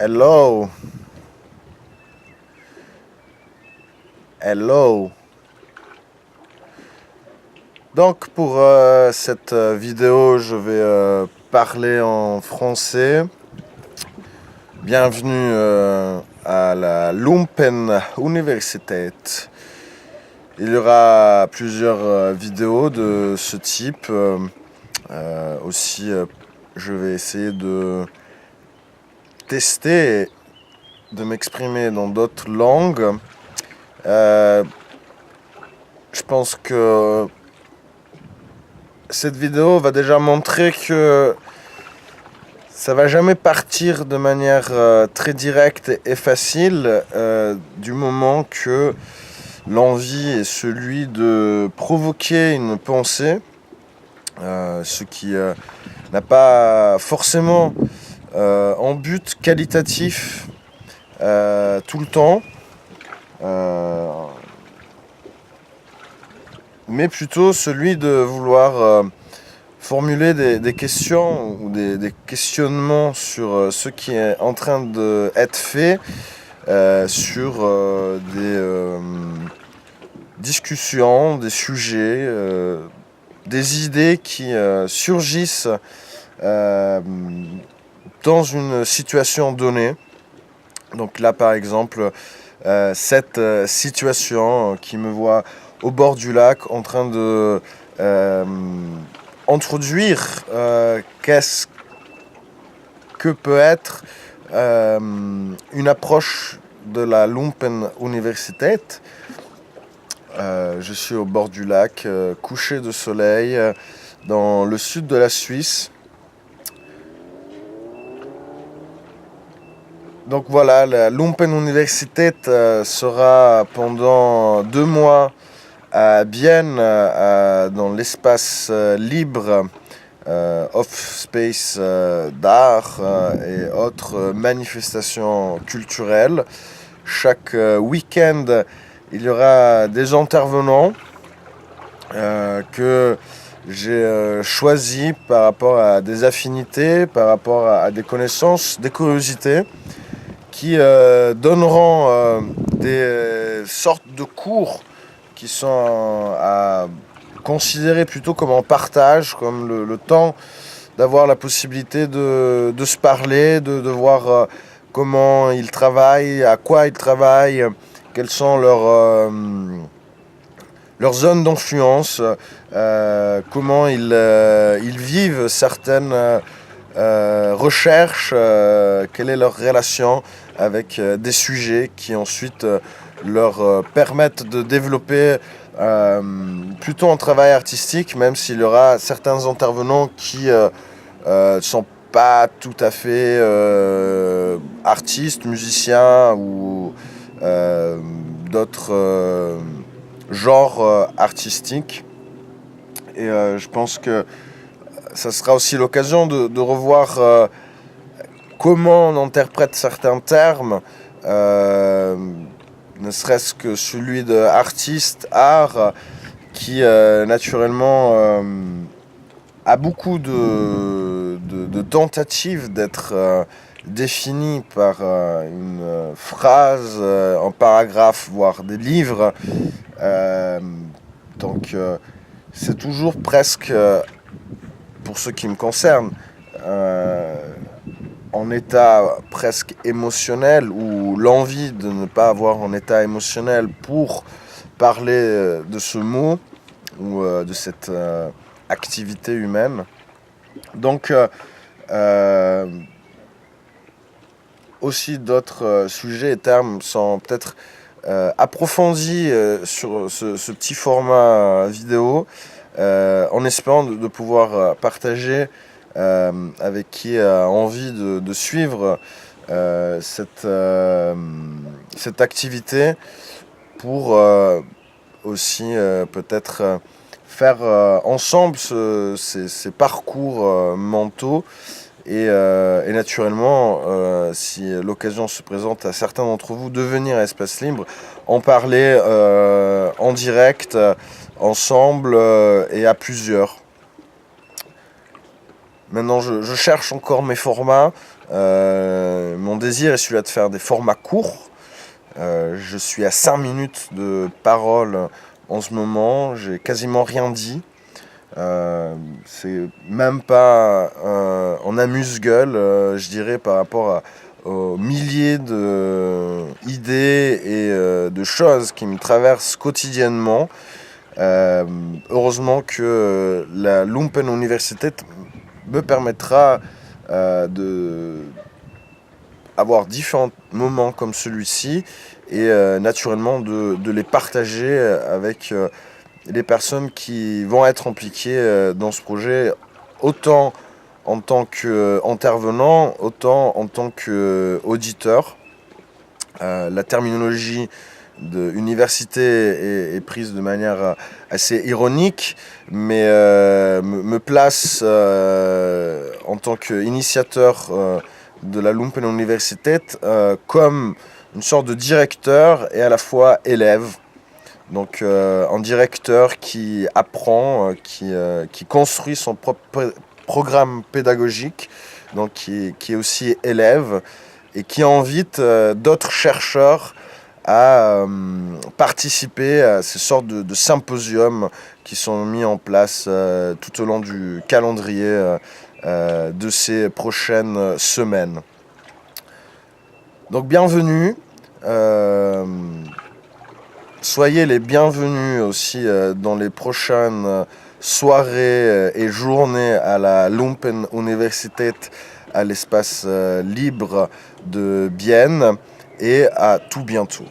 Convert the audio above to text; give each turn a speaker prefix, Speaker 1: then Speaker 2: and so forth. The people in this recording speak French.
Speaker 1: Hello, hello. Donc pour cette vidéo, je vais parler en français. Bienvenue à la Lumpen Universität. Il y aura plusieurs vidéos de ce type. Aussi, je vais essayer de tester et de m'exprimer dans d'autres langues. Je pense que cette vidéo va déjà montrer que ça va jamais partir de manière très directe et facile du moment que l'envie est celui de provoquer une pensée, ce qui n'a pas forcément en but qualitatif tout le temps, mais plutôt celui de vouloir formuler des questions ou des questionnements sur ce qui est en train d'être fait, sur des discussions, des sujets, des idées qui surgissent dans une situation donnée. Donc là, par exemple, cette situation qui me voit au bord du lac en train de introduire qu'est-ce que peut être une approche de la Lumpen Universität. Je suis au bord du lac, couché de soleil, dans le sud de la Suisse. Donc voilà, la Lumpen Universität sera pendant 2 mois à Bienne, dans l'espace libre off space d'art et autres manifestations culturelles. Chaque week-end, il y aura des intervenants que j'ai choisis par rapport à des affinités, par rapport à des connaissances, des curiosités, qui donneront des sortes de cours qui sont à considérer plutôt comme en partage, comme le temps d'avoir la possibilité de se parler, de voir comment ils travaillent, à quoi ils travaillent, quelles sont leurs zones d'influence, comment ils vivent certaines recherches, quelle est leur relation avec des sujets qui ensuite leur permettent de développer plutôt un travail artistique, même s'il y aura certains intervenants qui sont pas tout à fait artistes, musiciens ou d'autres genres artistiques. Et je pense que ça sera aussi l'occasion de revoir comment on interprète certains termes, ne serait-ce que celui de artiste, art, qui naturellement a beaucoup de tentatives d'être défini par une phrase, un paragraphe, voire des livres. Donc c'est toujours presque, pour ce qui me concerne, en état presque émotionnel, ou l'envie de ne pas avoir un état émotionnel pour parler de ce mot ou de cette activité humaine. Donc aussi d'autres sujets et termes sont peut-être approfondis sur ce petit format vidéo, en espérant de pouvoir partager avec qui a envie de suivre cette activité, pour aussi peut-être faire ensemble ces parcours mentaux. Et naturellement, si l'occasion se présente à certains d'entre vous de venir à Espace Libre, en parler en direct, ensemble et à plusieurs. Maintenant, je cherche encore mes formats. Mon désir est celui-là de faire des formats courts. Je suis à 5 minutes de parole en ce moment. J'ai quasiment rien dit. C'est même pas en amuse-gueule, je dirais, par rapport aux milliers d'idées et de choses qui me traversent quotidiennement. Heureusement que la Lumpen Universität me permettra de avoir différents moments comme celui-ci et naturellement de les partager avec les personnes qui vont être impliquées dans ce projet, autant en tant qu'intervenant, autant en tant qu'auditeur. La terminologie de université est prise de manière assez ironique, mais me place en tant qu'initiateur de la Lumpen Universität comme une sorte de directeur et à la fois élève. Donc un directeur qui apprend, qui construit son propre programme pédagogique, donc qui est aussi élève et qui invite d'autres chercheurs à participer à ces sortes de symposiums qui sont mis en place tout au long du calendrier de ces prochaines semaines. Donc bienvenue. Soyez les bienvenus aussi dans les prochaines soirées et journées à la Lumpen Universität, à l'espace libre de Bienne, et à tout bientôt.